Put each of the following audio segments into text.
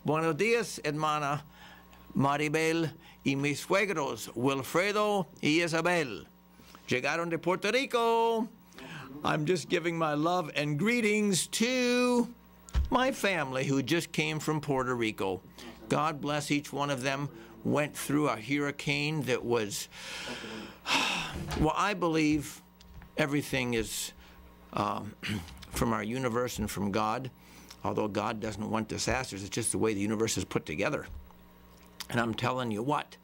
Buenos días, hermana Maribel y mis suegros, Wilfredo y Isabel. Llegaron de Puerto Rico. I'm just giving my love and greetings to my family who just came from Puerto Rico. God bless each one of them. Went through a hurricane that was, well, I believe everything is from our universe and from God. Although God doesn't want disasters, it's just the way the universe is put together. And I'm telling you what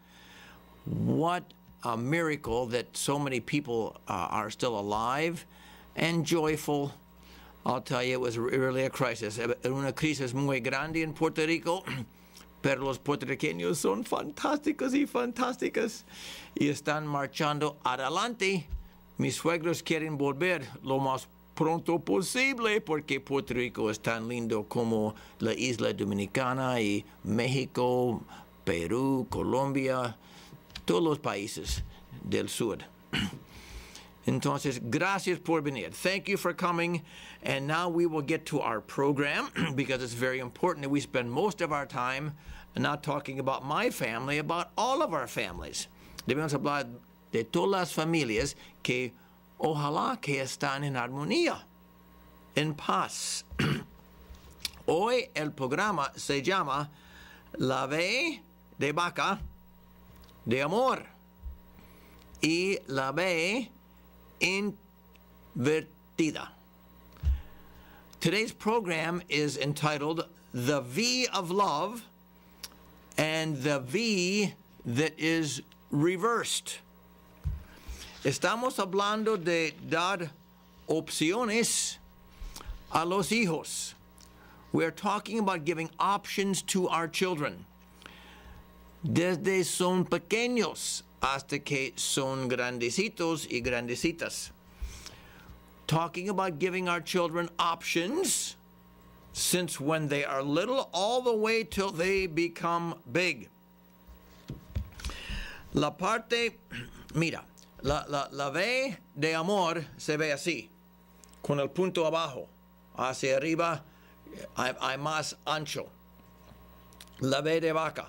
a miracle that so many people are still alive and joyful. I'll tell you, it was really a crisis. Una crisis muy grande en Puerto Rico, pero los puertorriqueños son fantásticos y fantásticas y están marchando adelante. Mis suegros quieren volver lo más pronto posible porque Puerto Rico es tan lindo como la isla dominicana y México, Perú, Colombia, todos los países del sur. Entonces, gracias por venir. Thank you for coming. And now we will get to our program because it's very important that we spend most of our time not talking about my family, about all of our families. Debemos hablar de todas las familias que ojalá que están en armonía, en paz. Hoy el programa se llama La Ve de Vaca de Amor y La Ve Invertida. Today's program is entitled The V of Love and the V that is reversed. Estamos hablando de dar opciones a los hijos. We're talking about giving options to our children. Desde son pequeños hasta que son grandecitos y grandecitas. Talking about giving our children options since when they are little all the way till they become big. La parte, mira, la V de amor se ve así, con el punto abajo, hacia arriba hay más ancho. La V de vaca.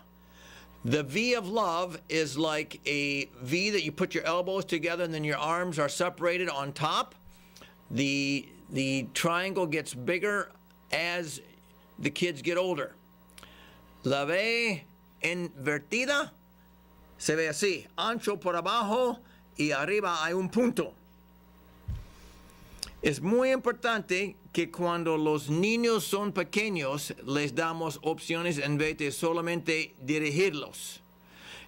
The V of love is like a V that you put your elbows together and then your arms are separated on top. The triangle gets bigger as the kids get older. La V invertida se ve así, ancho por abajo y arriba hay un punto. Es muy importante que cuando los niños son pequeños les damos opciones en vez de solamente dirigirlos.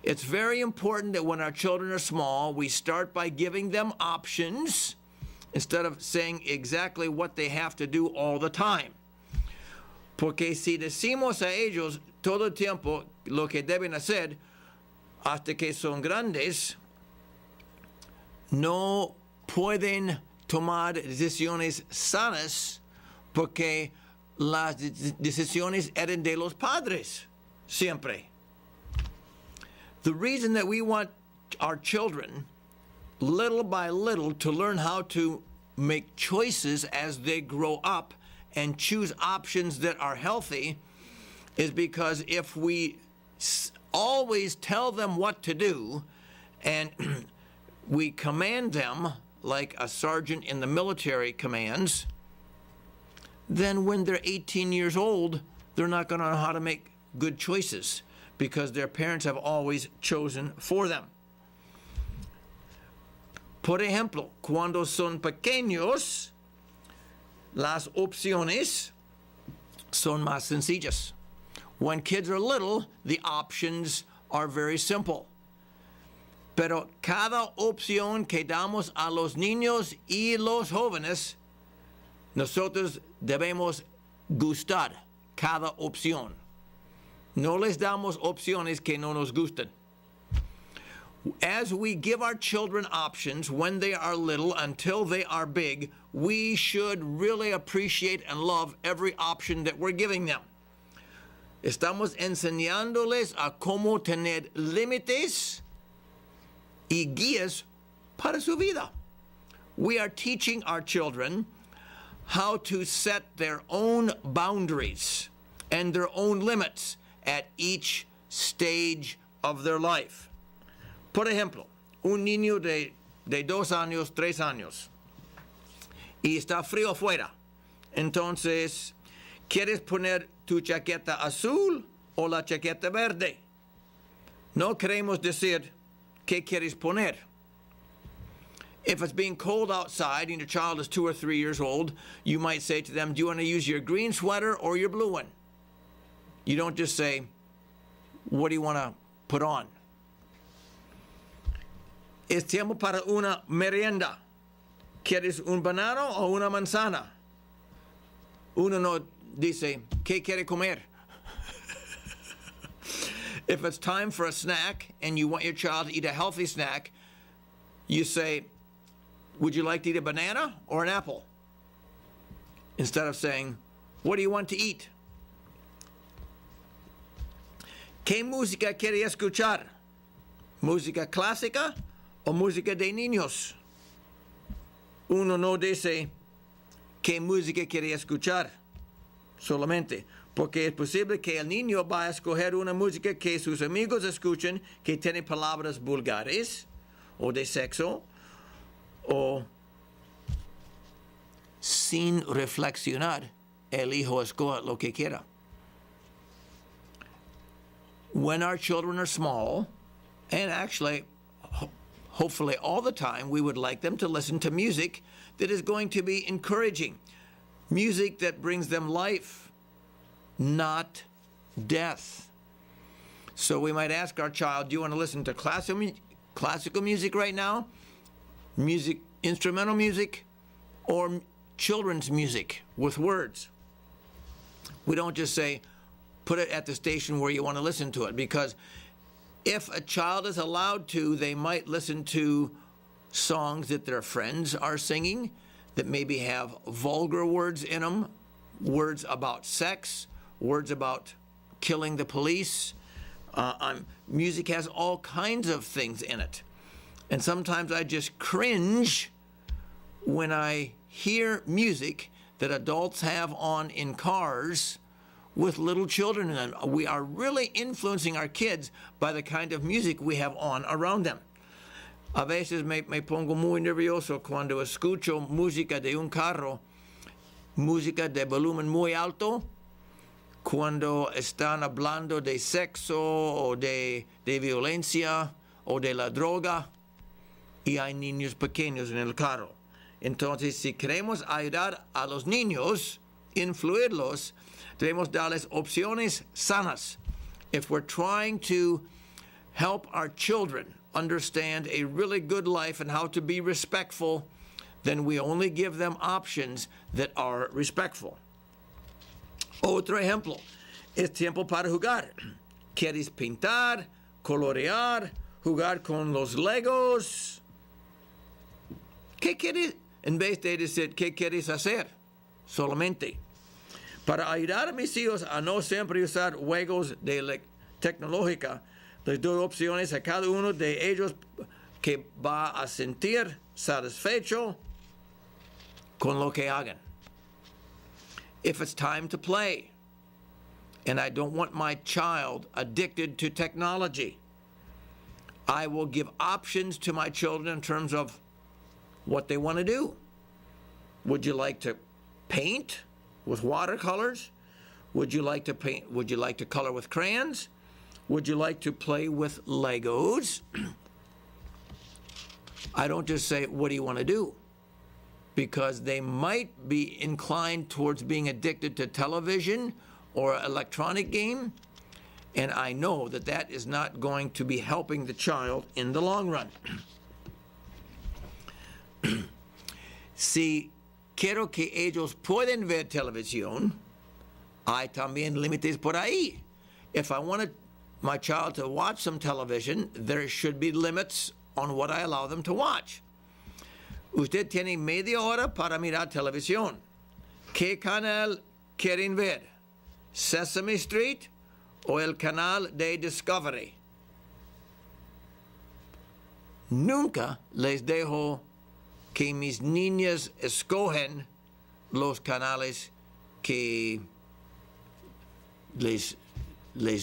It's very important that when our children are small, we start by giving them options instead of saying exactly what they have to do all the time. Porque si decimos a ellos todo el tiempo lo que deben hacer hasta que son grandes, no pueden tomar decisiones sanas porque las decisiones eran de los padres siempre. The reason that we want our children little by little to learn how to make choices as they grow up and choose options that are healthy is because if we always tell them what to do and we command them like a sergeant in the military commands, then when they're 18 years old, they're not going to know how to make good choices because their parents have always chosen for them. Por ejemplo, cuando son pequeños, las opciones son más sencillas. When kids are little, the options are very simple. Pero cada opción que damos a los niños y los jóvenes, nosotros debemos gustar cada opción. No les damos opciones que no nos gusten. As we give our children options when they are little until they are big, we should really appreciate and love every option that we're giving them. Estamos enseñándoles a cómo tener límites y guías para su vida. We are teaching our children how to set their own boundaries and their own limits at each stage of their life. Por ejemplo, un niño de 2 años, 3 años, y está frío afuera. Entonces, ¿quieres poner tu chaqueta azul o la chaqueta verde? No queremos decir qué quieres poner. If it's being cold outside and your child is 2 or 3 years old, you might say to them, do you want to use your green sweater or your blue one? You don't just say, what do you want to put on? Es tiempo para una merienda. ¿Quieres un banano o una manzana? Uno no dice, ¿qué quiere comer? If it's time for a snack and you want your child to eat a healthy snack, you say, would you like to eat a banana or an apple? Instead of saying, what do you want to eat? ¿Qué música quiere escuchar? ¿Música clásica o música de niños? Uno no dice qué música quiere escuchar solamente, porque es posible que el niño va a escoger una música que sus amigos escuchen que tiene palabras vulgares o de sexo o sin reflexionar, el hijo escoge lo que quiera. When our children are small, and actually, hopefully all the time, we would like them to listen to music that is going to be encouraging, music that brings them life, not death. So we might ask our child, do you want to listen to classical music right now, music, instrumental music, or children's music with words? We don't just say, put it at the station where you want to listen to it, because if a child is allowed to, they might listen to songs that their friends are singing that maybe have vulgar words in them, words about sex, words about killing the police. Music has all kinds of things in it. And sometimes I just cringe when I hear music that adults have on in cars with little children in them. We are really influencing our kids by the kind of music we have on around them. A veces me pongo muy nervioso cuando escucho música de un carro, música de volumen muy alto, cuando están hablando de sexo o de violencia o de la droga y hay niños pequeños en el carro. Entonces, si queremos ayudar a los niños, influirlos, debemos darles opciones sanas. If we're trying to help our children understand a really good life and how to be respectful, then we only give them options that are respectful. Otro ejemplo, es tiempo para jugar. ¿Quieres pintar, colorear, jugar con los Legos? ¿Qué quieres? En vez de decir, ¿qué quieres hacer? Solamente. Para ayudar a mis hijos a no siempre usar juegos de tecnológica, les doy opciones a cada uno de ellos que va a sentir satisfecho con lo que hagan. If it's time to play, and I don't want my child addicted to technology, I will give options to my children in terms of what they want to do. Would you like to paint with watercolors? Would you like to paint? Would you like to color with crayons? Would you like to play with Legos? I don't just say, what do you want to do? Because they might be inclined towards being addicted to television or electronic game, and I know that that is not going to be helping the child in the long run. Si quiero que ellos pueden ver televisión, hay también límites por ahí. If I wanted my child to watch some television, there should be limits on what I allow them to watch. Usted tiene media hora para mirar televisión. ¿Qué canal quieren ver? Sesame Street o el canal de Discovery? Nunca les dejo que mis niñas escogen los canales que les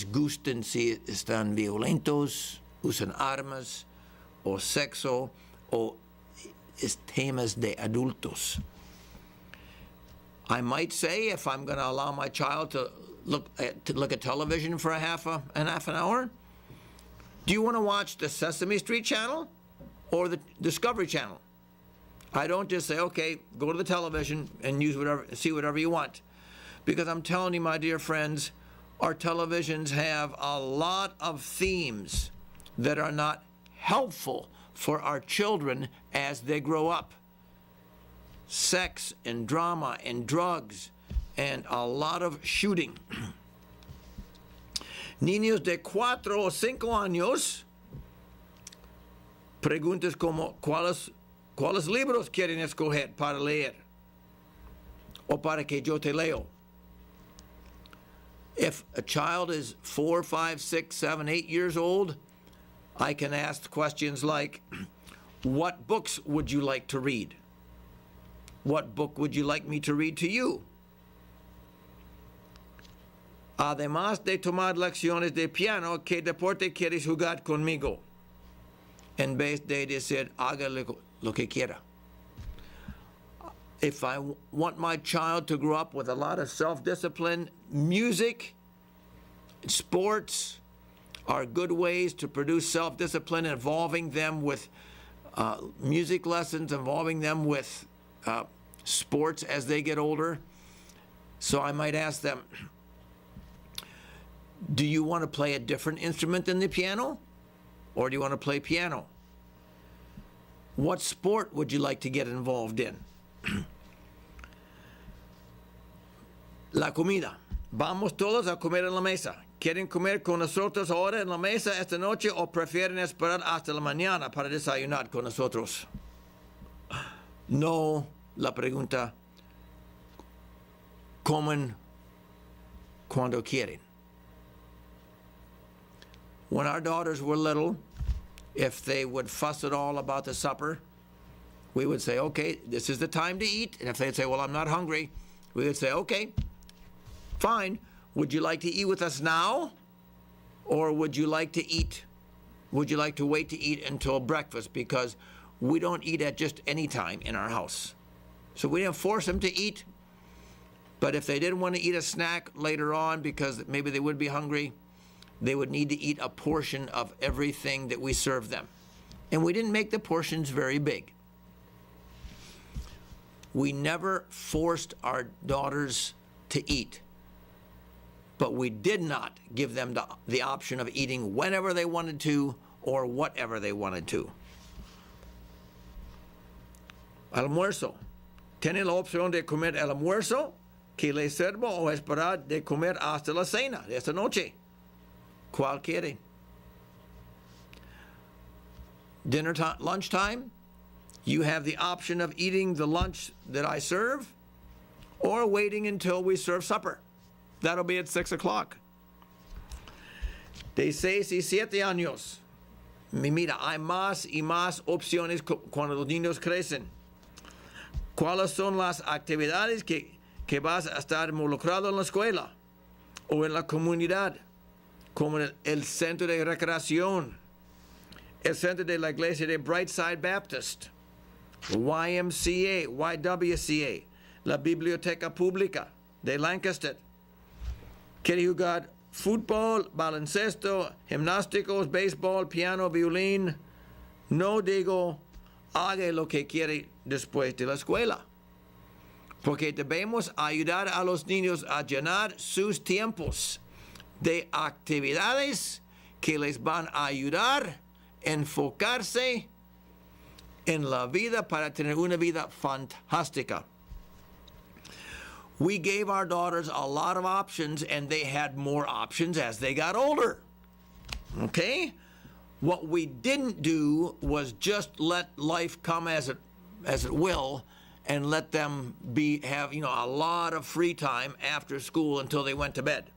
gusten si están violentos, usan armas, o sexo, o temas de adultos. I might say, if I'm going to allow my child to look at television for half an hour, do you want to watch the Sesame Street channel or the Discovery Channel? I don't just say, okay, go to the television and see whatever you want. Because I'm telling you, my dear friends, our televisions have a lot of themes that are not helpful for our children as they grow up. Sex and drama and drugs and a lot of shooting. Niños de 4 o 5 años, preguntas como ¿cuáles libros quieren escoger para leer? O para que yo te leo. If a child is 4, 5, 6, 7, 8 years old, I can ask questions like, what books would you like to read? What book would you like me to read to you? Además de tomar lecciones de piano, ¿qué deporte quieres jugar conmigo? En vez de decir, hágale lo que quiera. If I want my child to grow up with a lot of self-discipline, music, sports are good ways to produce self-discipline, involving them with music lessons, involving them with sports as they get older. So I might ask them, do you want to play a different instrument than the piano? Or do you want to play piano? What sport would you like to get involved in? La comida. Vamos todos a comer en la mesa. ¿Quieren comer con nosotros ahora en la mesa esta noche o prefieren esperar hasta la mañana para desayunar con nosotros? No, la pregunta, comen cuando quieren. When our daughters were little, if they would fuss at all about the supper, we would say, okay, this is the time to eat. And if they'd say, well, I'm not hungry, we would say, okay, fine. Would you like to eat with us now? Or would you like to wait to eat until breakfast? Because we don't eat at just any time in our house. So we didn't force them to eat. But if they didn't want to eat a snack later on because maybe they would be hungry, they would need to eat a portion of everything that we served them. And we didn't make the portions very big. We never forced our daughters to eat. But we did not give them the option of eating whenever they wanted to or whatever they wanted to. Almuerzo. Tienen la opción de comer el almuerzo que les sirvo o esperar de comer hasta la cena de esta noche. ¿Cuál quiere? Lunchtime, you have the option of eating the lunch that I serve or waiting until we serve supper. That'll be at 6 o'clock. De 6 y 7 años. Mira, hay más y más opciones cuando los niños crecen. ¿Cuáles son las actividades que vas a estar involucrado en la escuela o en la comunidad? Como el centro de recreación, el centro de la iglesia de Brightside Baptist, YMCA, YWCA, la biblioteca pública de Lancaster. Quiere jugar fútbol, baloncesto, gimnásticos, béisbol, piano, violín. No digo, haga lo que quiere después de la escuela. Porque debemos ayudar a los niños a llenar sus tiempos de actividades que les van a ayudar a enfocarse en la vida para tener una vida fantástica. We gave our daughters a lot of options, and they had more options as they got older. Okay? What we didn't do was just let life come as it will and let them have a lot of free time after school until they went to bed.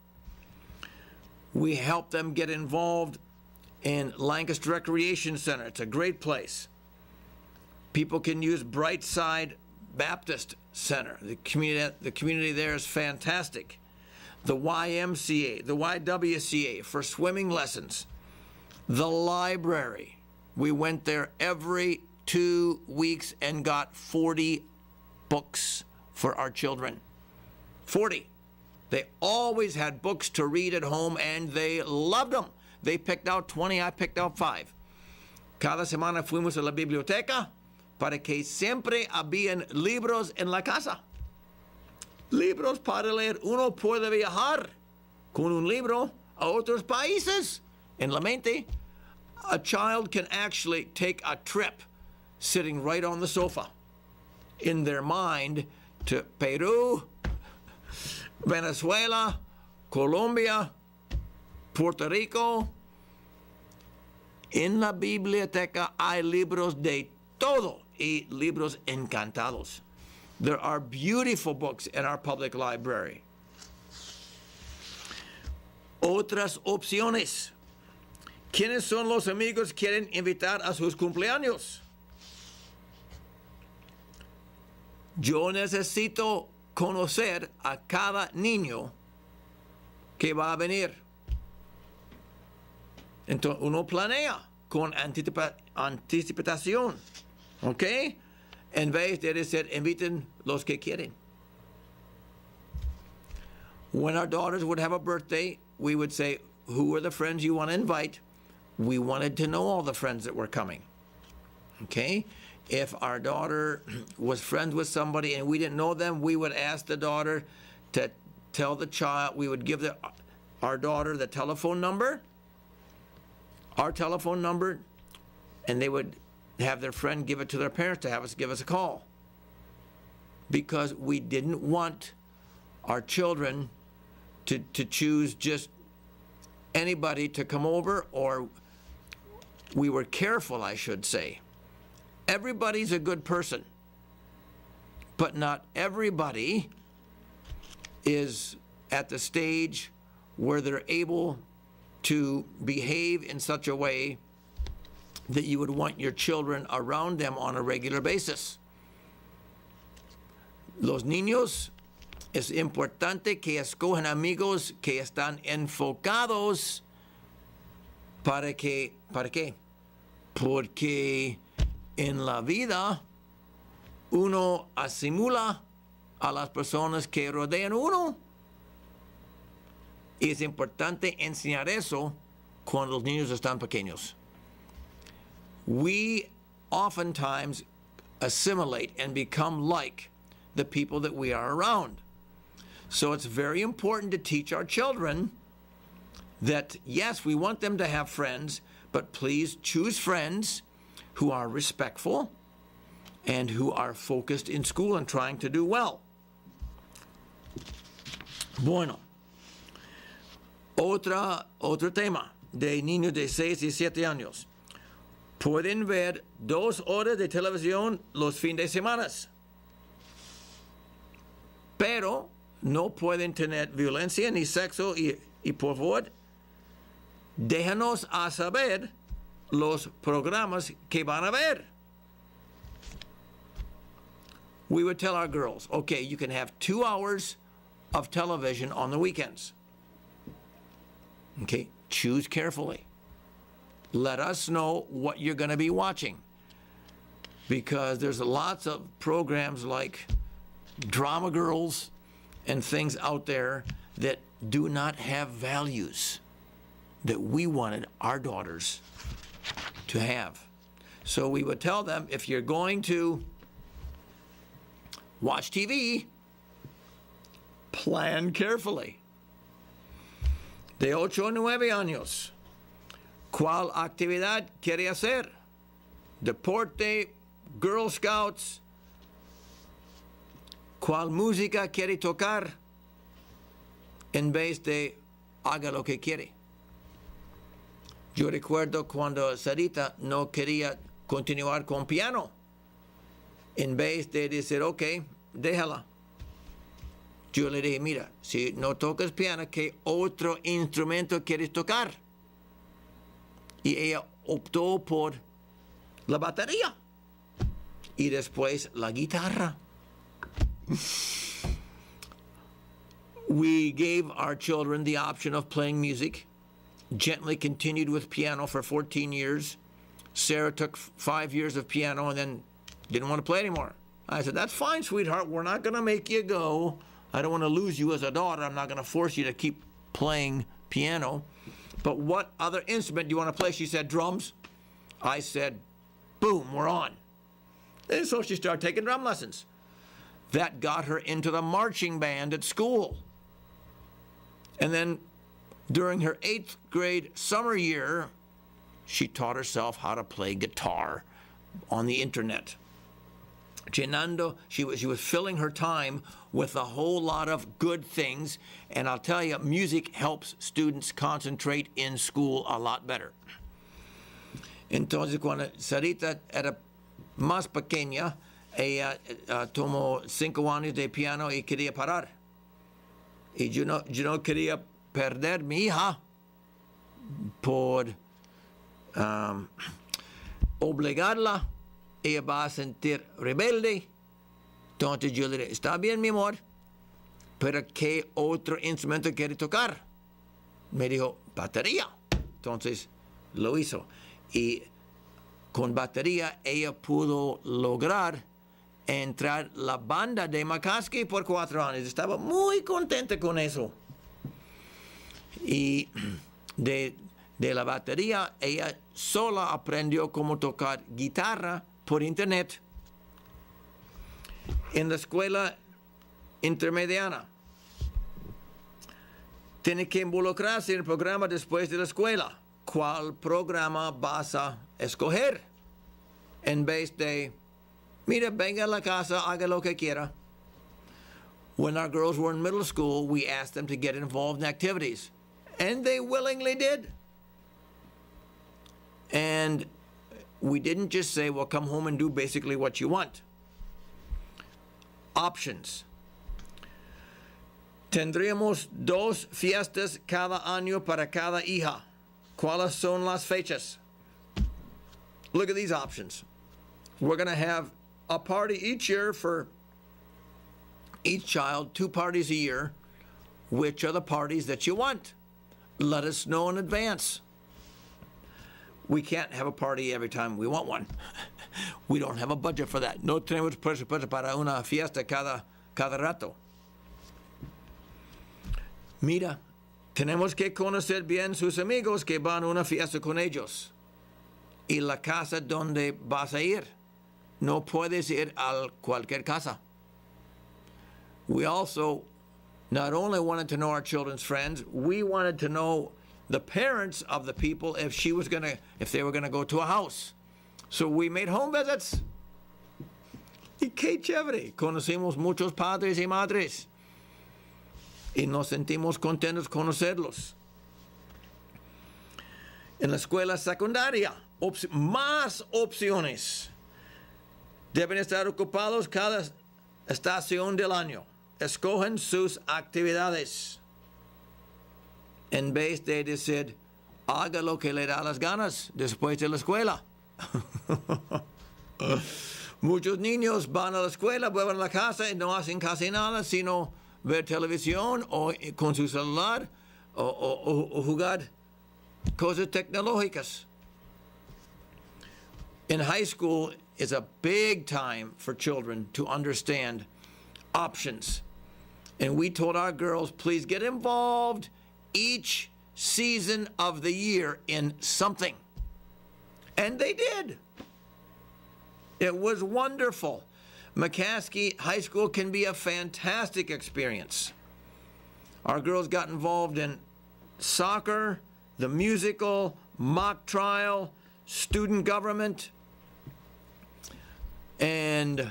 We helped them get involved in Lancaster Recreation Center. It's a great place. People can use Brightside Baptist Center. The community there is fantastic. the YMCA, the YWCA for swimming lessons, the library. We went there every 2 weeks and got 40 books for our children. 40. They always had books to read at home, and they loved them. They picked out 20, I picked out 5. Cada semana fuimos a la biblioteca para que siempre habían libros en la casa. Libros para leer. Uno puede viajar con un libro a otros países en la mente. A child can actually take a trip sitting right on the sofa in their mind to Peru, Venezuela, Colombia, Puerto Rico. En la biblioteca hay libros de todo y libros encantados. There are beautiful books in our public library. Otras opciones. ¿Quiénes son los amigos que quieren invitar a sus cumpleaños? Yo necesito conocer a cada niño que va a venir. Entonces uno planea con anticipación, ¿ok? En vez de decir, inviten los que quieren. When our daughters would have a birthday, we would say, who are the friends you want to invite? We wanted to know all the friends that were coming, okay? If our daughter was friends with somebody and we didn't know them, we would ask the daughter to tell the child, we would give our daughter the telephone number, our telephone number, and they would have their friend give it to their parents to give us a call. Because we didn't want our children to choose just anybody to come over, or we were careful, I should say. Everybody's a good person, but not everybody is at the stage where they're able to behave in such a way that you would want your children around them on a regular basis. Los niños, es importante que escojan amigos que están enfocados ¿para qué? Porque en la vida uno asimila a las personas que rodean uno. Y es importante enseñar eso cuando los niños están pequeños. We oftentimes assimilate and become like the people that we are around. So it's very important to teach our children that, yes, we want them to have friends, but please choose friends who are respectful and who are focused in school and trying to do well. Bueno, otro tema de niños de 6 y 7 años. Pueden ver 2 horas de televisión los fines de semana, pero no pueden tener violencia ni sexo y por favor, déjanos a saber los programas que van a ver. We would tell our girls, okay, you can have 2 hours of television on the weekends. Okay, choose carefully. Let us know what you're going to be watching, because there's lots of programs like Drama Girls and things out there that do not have values that we wanted our daughters to have. So we would tell them, if you're going to watch TV, plan carefully. De 8 a 9 años, ¿cuál actividad quiere hacer? Deporte, Girl Scouts. ¿Cuál música quiere tocar? En vez de haga lo que quiere. Yo recuerdo cuando Sarita no quería continuar con piano. En vez de decir, ok, déjala. Yo le dije, mira, si no tocas piano, ¿qué otro instrumento quieres tocar? Y ella optó por la batería y después la guitarra. We gave our children the option of playing music, gently continued with piano for 14 years. Sarah took 5 years of piano and then didn't want to play anymore. I said, that's fine, sweetheart. We're not going to make you go. I don't want to lose you as a daughter. I'm not going to force you to keep playing piano. But what other instrument do you want to play? She said, drums. I said, boom, we're on. And so she started taking drum lessons. That got her into the marching band at school. And then during her 8th grade summer year, she taught herself how to play guitar on the internet. Llenando, she was filling her time with a whole lot of good things, and I'll tell you, music helps students concentrate in school a lot better. Entonces, cuando Sarita era más pequeña, ella tomó 5 años de piano y quería parar. Y yo no quería perder mi hija por obligarla. Ella va a sentir rebelde. Entonces yo le dije, está bien, mi amor, pero ¿qué otro instrumento quiere tocar? Me dijo, batería. Entonces lo hizo. Y con batería ella pudo lograr entrar la banda de McCaskey por 4 años. Estaba muy contenta con eso. Y de la batería, ella sola aprendió cómo tocar guitarra por internet. En la escuela intermediana, tiene que involucrarse en el programa después de la escuela. ¿Cuál programa vas a escoger? En vez de, mira, venga a la casa, haga lo que quiera. When our girls were in middle school, we asked them to get involved in activities, and they willingly did. And we didn't just say, well, come home and do basically what you want. Options. Tendríamos 2 fiestas cada año para cada hija. ¿Cuáles son las fechas? Look at these options. We're going to have a party each year for each child, 2 parties a year. Which are the parties that you want? Let us know in advance. We can't have a party every time we want one. We don't have a budget for that. No tenemos presupuesto para una fiesta cada rato. Mira, tenemos que conocer bien sus amigos que van a una fiesta con ellos. Y la casa donde vas a ir. No puedes ir a cualquier casa. We also not only wanted to know our children's friends, we wanted to know the parents of the people if they were gonna go to a house. So we made home visits. Y qué chévere. Conocimos muchos padres y madres. Y nos sentimos contentos conocerlos. En la escuela secundaria, más opciones. Deben estar ocupados cada estación del año. Escogen sus actividades. En vez de decir, haga lo que le da las ganas después de la escuela. Muchos niños van a la escuela, vuelven a la casa y no hacen casi nada, sino ver televisión o con su celular o jugar cosas tecnológicas. In high school is a big time for children to understand options. And we told our girls, please get involved each season of the year in something. And they did. It was wonderful. McCaskey High School can be a fantastic experience. Our girls got involved in soccer, the musical, mock trial, student government, and,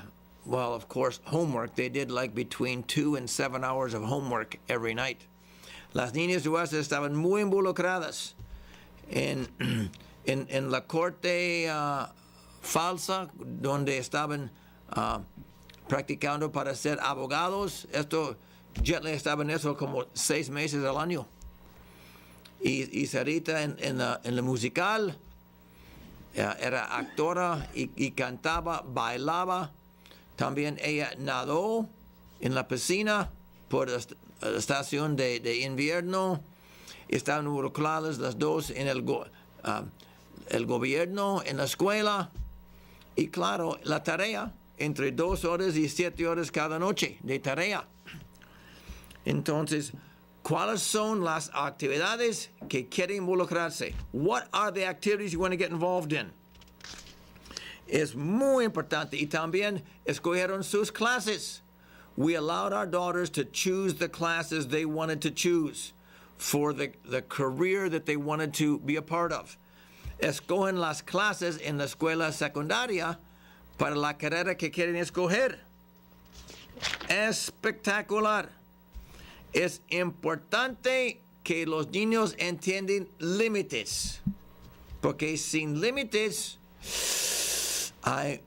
well, of course, homework. They did like between 2 and 7 hours of homework every night. Las niñas nuestras estaban muy involucradas en la corte falsa, donde estaban practicando para ser abogados. Jet Li estaba en eso como 6 meses al año. Y Sarita en la musical era actora y cantaba, bailaba. También ella nadó en la piscina. por la estación de invierno. Están involucradas las dos en el gobierno, en la escuela. Y claro, la tarea, entre 2 horas y 7 horas cada noche de tarea. Entonces, ¿cuáles son las actividades que quieren involucrarse? What are the activities you want to get involved in? Es muy importante. Y también escogieron sus clases. We allowed our daughters to choose the classes they wanted to choose for the career that they wanted to be a part of. Escogen las clases en la escuela secundaria para la carrera que quieren escoger. Espectacular. Es importante que los niños entiendan límites, porque sin límites hay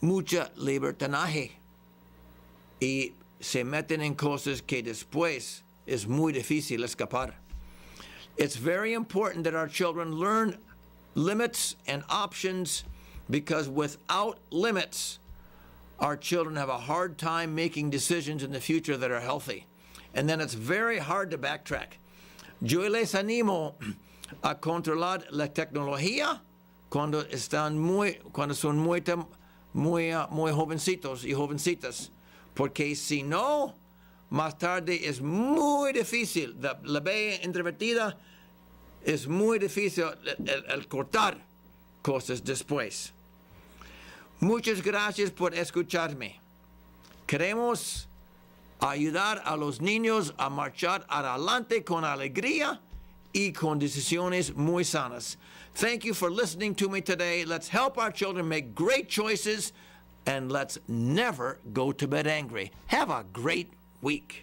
mucha libertinaje y se meten en cosas que después es muy difícil escapar. It's very important that our children learn limits and options, because without limits, our children have a hard time making decisions in the future that are healthy. And then it's very hard to backtrack. Yo les animo a controlar la tecnología cuando son muy jovencitos y jovencitas, porque si no, más tarde es muy difícil. La bella introvertida es muy difícil el cortar cosas después. Muchas gracias por escucharme. Queremos ayudar a los niños a marchar adelante con alegría y con decisiones muy sanas. Thank you for listening to me today. Let's help our children make great choices, and let's never go to bed angry. Have a great week.